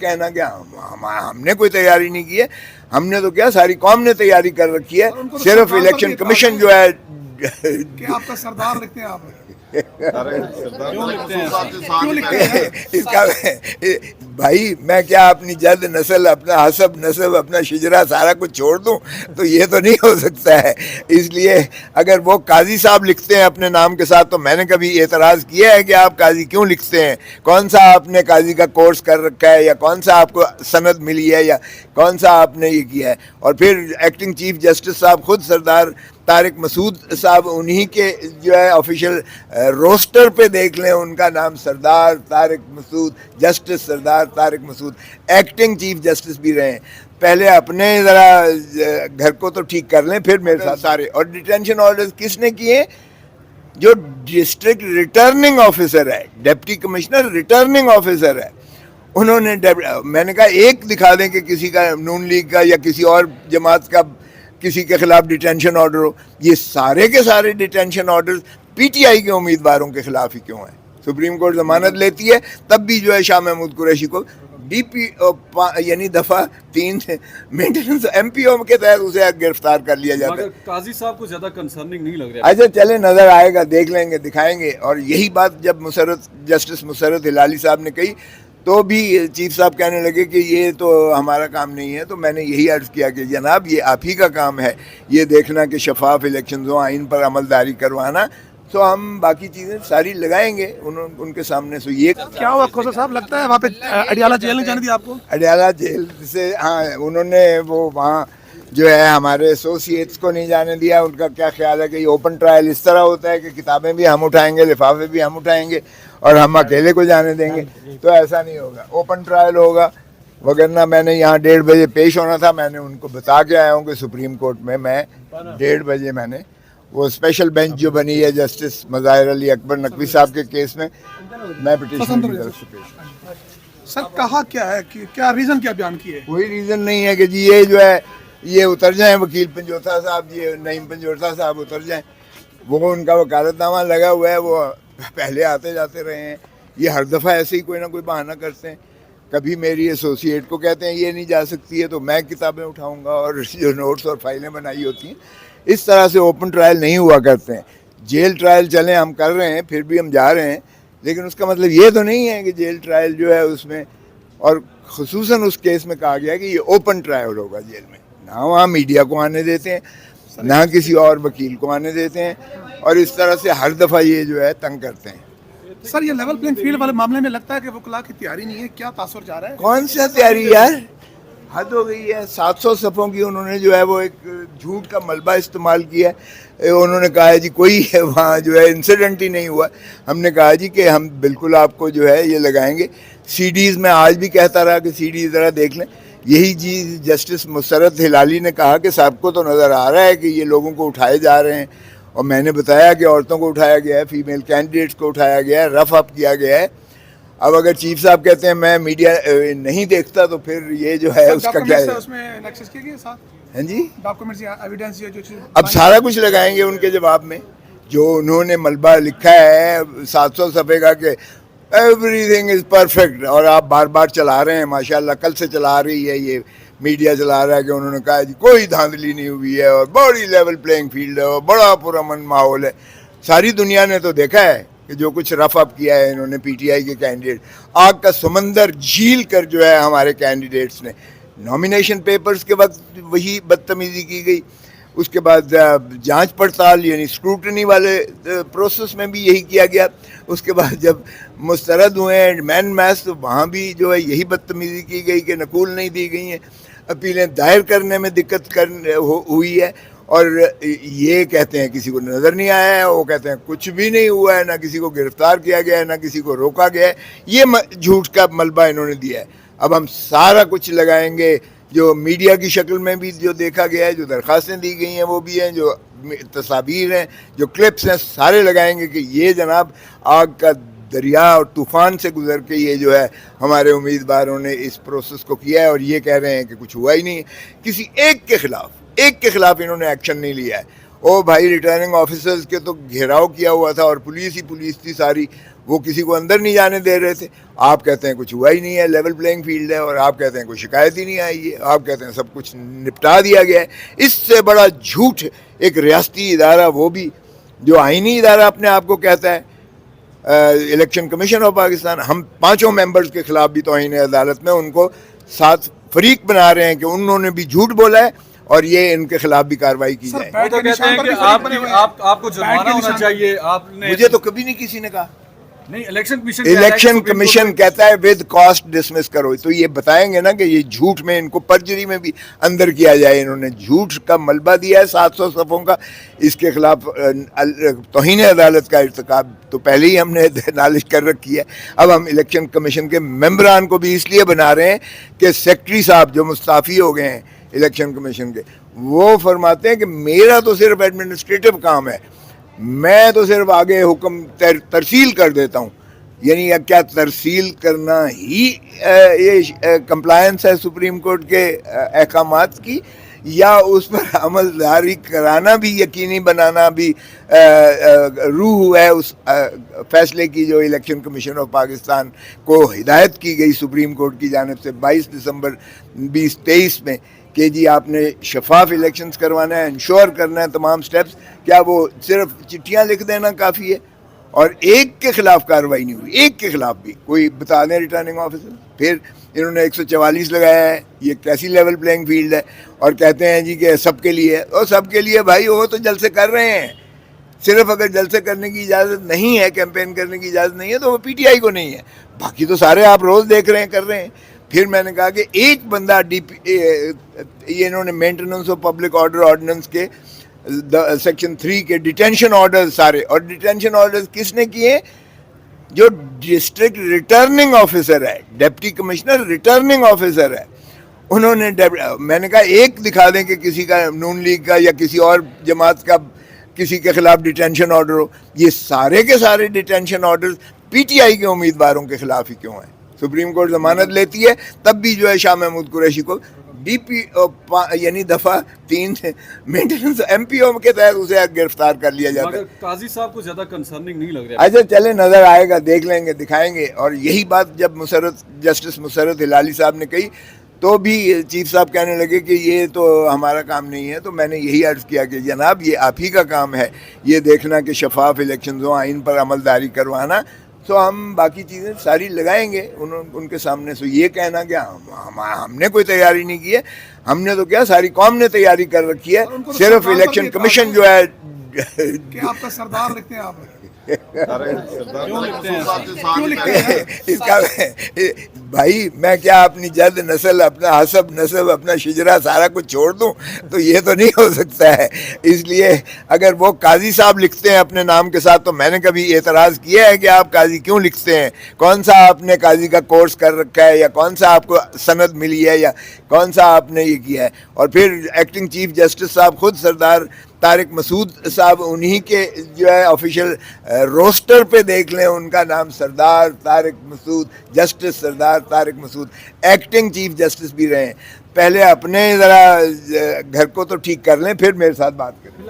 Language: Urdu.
کہنا کہ ہم نے کوئی تیاری نہیں کی ہے. ہم نے تو کیا ساری قوم نے تیاری کر رکھی ہے, صرف الیکشن کمیشن جو ہے کہ آپ کا سردار لکھتے ہیں آپ اس کا بھائی میں کیا اپنی جد نسل, اپنا حسب نسب, اپنا شجرا سارا کچھ چھوڑ دوں؟ تو یہ تو نہیں ہو سکتا ہے. اس لیے اگر وہ قاضی صاحب لکھتے ہیں اپنے نام کے ساتھ تو میں نے کبھی اعتراض کیا ہے کہ آپ قاضی کیوں لکھتے ہیں؟ کون سا آپ نے قاضی کا کورس کر رکھا ہے, یا کون سا آپ کو سند ملی ہے, یا کون سا آپ نے یہ کیا ہے؟ اور پھر ایکٹنگ چیف جسٹس صاحب خود سردار طارق مسعود صاحب, انہی کے جو ہے آفیشیل روسٹر پہ دیکھ لیں ان کا نام سردار طارق مسعود, جسٹس سردار طارق مسعود ایکٹنگ چیف جسٹس بھی رہے ہیں. پہلے اپنے ذرا گھر کو تو ٹھیک کر لیں, پھر میرے ساتھ سارے. اور ڈیٹینشن آرڈرز کس نے کیے؟ جو ڈسٹرکٹ ریٹرننگ آفیسر ہے, ڈپٹی کمشنر ریٹرننگ آفیسر ہے, انہوں نے میں نے کہا ایک دکھا دیں کہ کسی کا نون لیگ کا یا کسی اور جماعت کا کسی کے خلاف ڈیٹینشن آرڈر ہو. یہ سارے کے سارے detention order P T I کے امیدواروں کے خلاف ہی کیوں ہیں؟ سپریم کورٹ ضمانت لیتی ہے تب بھی جو ہے شاہ محمود قریشی کو ڈی پی یعنی دفعہ 3 مینٹیننس ایم پی او کے تحت اسے گرفتار کر لیا جاتا ہے. قاضی صاحب کو زیادہ کنسرننگ نہیں لگ رہا. اچھا چلے نظر آئے گا, دیکھ لیں گے, دکھائیں گے. اور یہی بات جب جسٹس مسرت ہلالی صاحب نے کہی تو بھی چیف صاحب کہنے لگے کہ یہ تو ہمارا کام نہیں ہے. تو میں نے یہی عرض کیا کہ جناب یہ آپ ہی کا کام ہے یہ دیکھنا کہ شفاف الیکشنز ہوں, آئین پر عمل داری کروانا. تو ہم باقی چیزیں ساری لگائیں گے ان کے سامنے. سو یہ کیا ہوا کھوسا صاحب, لگتا ہے وہاں پہ اڈیالہ جیل نہیں جانے دی آپ کو؟ اڈیالہ جیل سے ہاں انہوں نے وہ وہاں جو ہے ہمارے ایسوسیٹس کو نہیں جانے دیا. ان کا کیا خیال ہے کہ یہ اوپن ٹرائل اس طرح ہوتا ہے کہ کتابیں بھی ہم اٹھائیں گے, لفافے بھی ہم اٹھائیں گے اور ہم اکیلے کو جانے دیں گے. تو ایسا نہیں ہوگا, اوپن ٹرائل ہوگا. وگرنہ میں نے یہاں 1:30 بجے پیش ہونا تھا. میں نے ان کو بتا کے آیا ہوں کہ سپریم کورٹ میں 1:30 بجے میں نے وہ اسپیشل بینچ جو بنی ہے جسٹس مظاہر علی اکبر نقوی صاحب کے کیس میں پٹیشن کی طرف سے پیش. سر کہا کیا ہے, کیا ریزن کیا بیان کیے؟ کوئی ریزن نہیں ہے کہ جی یہ جو ہے یہ اتر جائیں, وکیل پنجوتھا صاحب, یہ نعیم پنجوتھا صاحب اتر جائیں. وہ ان کا وکالت نامہ لگا ہوا ہے, وہ پہلے آتے جاتے رہے ہیں. یہ ہر دفعہ ایسے ہی کوئی نہ کوئی بہانہ کرتے ہیں. کبھی میری ایسوسیٹ کو کہتے ہیں یہ نہیں جا سکتی ہے تو میں کتابیں اٹھاؤں گا اور جو نوٹس اور فائلیں بنائی ہوتی ہیں. اس طرح سے اوپن ٹرائل نہیں ہوا کرتے ہیں. جیل ٹرائل چلیں ہم کر رہے ہیں, پھر بھی ہم جا رہے ہیں, لیکن اس کا مطلب یہ تو نہیں ہے کہ جیل ٹرائل جو ہے اس میں, اور خصوصاً اس کیس میں کہا گیا کہ یہ اوپن ٹرائل ہوگا جیل میں. نہ وہاں میڈیا کو آنے دیتے ہیں, نہ کسی اور وکیل کو آنے دیتے ہیں, اور اس طرح سے ہر دفعہ یہ جو ہے تنگ کرتے ہیں. سر یہ لیول پلینگ فیلڈ والے معاملے میں لگتا ہے کہ وکلاء کی تیاری نہیں ہے, کیا تاثر جا رہا ہے؟ کون سا تیاری یار, حد ہو گئی ہے. 700 صفحوں کی انہوں نے جو ہے وہ ایک جھوٹ کا ملبہ استعمال کیا ہے. انہوں نے کہا ہے جی کوئی وہاں جو ہے انسیڈنٹ ہی نہیں ہوا. ہم نے کہا جی کہ ہم بالکل آپ کو جو ہے یہ لگائیں گے سی ڈیز. میں آج بھی کہتا رہا کہ سی ڈی ذرا دیکھ لیں. یہی چیز جسٹس مسرت ہلالی نے کہا کہ صاحب کو تو نظر آ رہا ہے کہ یہ لوگوں کو اٹھائے جا رہے ہیں, اور میں نے بتایا کہ عورتوں کو اٹھایا گیا ہے, فیمیل کینڈیڈیٹس کو اٹھایا گیا ہے, رف اپ کیا گیا ہے. اب اگر چیف صاحب کہتے ہیں میں میڈیا نہیں دیکھتا تو پھر یہ جو ہے اس کا کیا ہے؟ اس میں نیکسس کیا گیا ساتھ ہاں جی, ڈاکومنٹس یا ایویڈنس یا جو چیز اب سارا کچھ لگائیں گے ان کے جواب میں. جو انہوں نے ملبہ لکھا ہے 700 صفحے کا کہ ایوری تھنگ از پرفیکٹ, اور آپ بار بار چلا رہے ہیں, ماشاء اللہ کل سے چلا رہی ہے یہ میڈیا چلا رہا ہے کہ انہوں نے کہا جی کوئی دھاندلی نہیں ہوئی ہے اور بڑی لیول پلینگ فیلڈ ہے اور بڑا پرامن ماحول ہے. ساری دنیا نے تو دیکھا ہے کہ جو کچھ رف اپ کیا ہے انہوں نے پی ٹی آئی کے کینڈیڈیٹ, آگ کا سمندر جھیل کر جو ہے ہمارے کینڈیڈیٹس نے. نامینیشن پیپرز کے وقت وہی بدتمیزی کی گئی, اس کے بعد جانچ پڑتال یعنی اسکروٹنی والے پروسیس میں بھی یہی کیا گیا. اس کے بعد جب مسترد ہوئے ہیں مین میس تو وہاں بھی جو ہے یہی بدتمیزی کی گئی کہ نقول نہیں دی گئی ہیں, اپیلیں دائر کرنے میں دقت ہوئی ہے. اور یہ کہتے ہیں کسی کو نظر نہیں آیا ہے, وہ کہتے ہیں کچھ بھی نہیں ہوا ہے, نہ کسی کو گرفتار کیا گیا ہے, نہ کسی کو روکا گیا ہے. یہ جھوٹ کا ملبہ انہوں نے دیا ہے. اب ہم سارا کچھ لگائیں گے, جو میڈیا کی شکل میں بھی جو دیکھا گیا ہے, جو درخواستیں دی گئی ہیں وہ بھی ہیں, جو تصاویر ہیں, جو کلپس ہیں, سارے لگائیں گے کہ یہ جناب آگ کا دریا اور طوفان سے گزر کے یہ جو ہے ہمارے امیدواروں نے اس پروسیس کو کیا ہے, اور یہ کہہ رہے ہیں کہ کچھ ہوا ہی نہیں ہے. کسی ایک کے خلاف انہوں نے ایکشن نہیں لیا ہے. او بھائی ریٹرننگ آفیسرز کے تو گھیراؤ کیا ہوا تھا اور پولیس ہی پولیس تھی ساری, وہ کسی کو اندر نہیں جانے دے رہے تھے. آپ کہتے ہیں کچھ ہوا ہی نہیں ہے, لیول پلینگ فیلڈ ہے, اور آپ کہتے ہیں کوئی شکایت ہی نہیں آئی ہے, آپ کہتے ہیں سب کچھ نپٹا دیا گیا ہے. اس سے بڑا جھوٹ ایک ریاستی ادارہ, وہ بھی جو آئینی ادارہ اپنے آپ کو کہتا ہے, الیکشن کمیشن آف پاکستان, ہم 5 ممبرز کے خلاف بھی توہین عدالت میں ان کو 7 فریق بنا رہے ہیں کہ انہوں نے بھی جھوٹ بولا ہے اور یہ ان کے خلاف بھی کارروائی کی جائے. وہ تو کہتے ہیں کہ آپ کو جرمانہ ہونا چاہیے. آپ نے مجھے تو کبھی نہیں کسی نے کہا. نہیں, الیکشن کمیشن کہتا ہے ود کاسٹ ڈسمس کرو. تو یہ بتائیں گے نا کہ یہ جھوٹ میں ان کو پرجری میں بھی اندر کیا جائے. انہوں نے جھوٹ کا ملبہ دیا ہے 700 صفوں کا. اس کے خلاف توہین عدالت کا ارتکاب تو پہلے ہی ہم نے نالش کر رکھی ہے. اب ہم الیکشن کمیشن کے ممبران کو بھی اس لیے بنا رہے ہیں کہ سیکٹری صاحب جو مستعفی ہو گئے ہیں الیکشن کمیشن کے, وہ فرماتے ہیں کہ میرا تو صرف ایڈمنسٹریٹو کام ہے, میں تو صرف آگے حکم ترسیل کر دیتا ہوں. یعنی کیا ترسیل کرنا ہی یہ کمپلائنس ہے سپریم کورٹ کے احکامات کی, یا اس پر عمل جاری کرانا بھی یقینی بنانا بھی روح ہے اس فیصلے کی جو الیکشن کمیشن آف پاکستان کو ہدایت کی گئی سپریم کورٹ کی جانب سے 22 دسمبر 2023 میں کہ جی آپ نے شفاف الیکشنز کروانا ہے, انشور کرنا ہے تمام سٹیپس. کیا وہ صرف چٹھیاں لکھ دینا کافی ہے؟ اور ایک کے خلاف کارروائی نہیں ہوئی, ایک کے خلاف بھی کوئی بتا دیں ریٹرننگ آفیسر. پھر انہوں نے 144 لگایا ہے. یہ کیسی لیول پلینگ فیلڈ ہے؟ اور کہتے ہیں جی کہ سب کے لیے. اور سب کے لیے بھائی وہ تو جلسے کر رہے ہیں. صرف اگر جلسے کرنے کی اجازت نہیں ہے, کیمپین کرنے کی اجازت نہیں ہے, تو وہ پی ٹی آئی کو نہیں ہے. باقی تو سارے آپ روز دیکھ رہے ہیں, کر رہے ہیں. پھر میں نے کہا کہ ایک بندہ یہ انہوں نے maintenance of public order ordinance کے سیکشن 3 کے ڈیٹینشن آرڈرز سارے, اور ڈیٹینشن آرڈرز کس نے کیے؟ جو ڈسٹرکٹ ریٹرننگ آفیسر ہے, ڈپٹی کمشنر ریٹرننگ آفیسر ہے, انہوں نے. میں نے کہا ایک دکھا دیں کہ کسی کا نون لیگ کا یا کسی اور جماعت کا کسی کے خلاف ڈیٹینشن آرڈر ہو. یہ سارے کے سارے detention orders P T I کے امیدواروں کے خلاف ہی کیوں ہیں؟ سپریم کورٹ ضمانت لیتی ہے تب بھی جو ہے شاہ محمود قریشی کو ڈی پی یعنی دفعہ 3 مینٹیننس ایم پی او کے تحت اسے گرفتار کر لیا جاتا ہے. قاضی صاحب کو زیادہ کنسرننگ نہیں لگ رہا. اچھا چلے, نظر آئے گا, دیکھ لیں گے, دکھائیں گے. اور یہی بات جب جسٹس مسرت ہلالی صاحب نے کہی تو بھی چیف صاحب کہنے لگے کہ یہ تو ہمارا کام نہیں ہے. تو میں نے یہی عرض کیا کہ جناب یہ آپ ہی کا کام ہے یہ دیکھنا کہ شفاف الیکشنز ہوں, آئین پر عمل داری کروانا. تو ہم باقی چیزیں ساری لگائیں گے ان کے سامنے. سو یہ کہنا کہ ہم نے کوئی تیاری نہیں کی ہے, ہم نے تو کیا ساری قوم نے تیاری کر رکھی ہے. صرف الیکشن کمیشن جو ہے کہ آپ کا سردار لکھتے ہیں. آپ اس کا بھائی میں کیا اپنی جد نسل, اپنا حسب نسب, اپنا شجرا سارا کچھ چھوڑ دوں؟ تو یہ تو نہیں ہو سکتا ہے. اس لیے اگر وہ قاضی صاحب لکھتے ہیں اپنے نام کے ساتھ تو میں نے کبھی اعتراض کیا ہے کہ آپ قاضی کیوں لکھتے ہیں؟ کون سا آپ نے قاضی کا کورس کر رکھا ہے, یا کون سا آپ کو سند ملی ہے, یا کون سا آپ نے یہ کیا ہے؟ اور پھر ایکٹنگ چیف جسٹس صاحب خود سردار طارق مسعود صاحب, انہی کے جو ہے آفیشیل روسٹر پہ دیکھ لیں ان کا نام سردار طارق مسعود, جسٹس سردار طارق مسعود ایکٹنگ چیف جسٹس بھی رہے ہیں. پہلے اپنے ذرا گھر کو تو ٹھیک کر لیں, پھر میرے ساتھ بات کریں.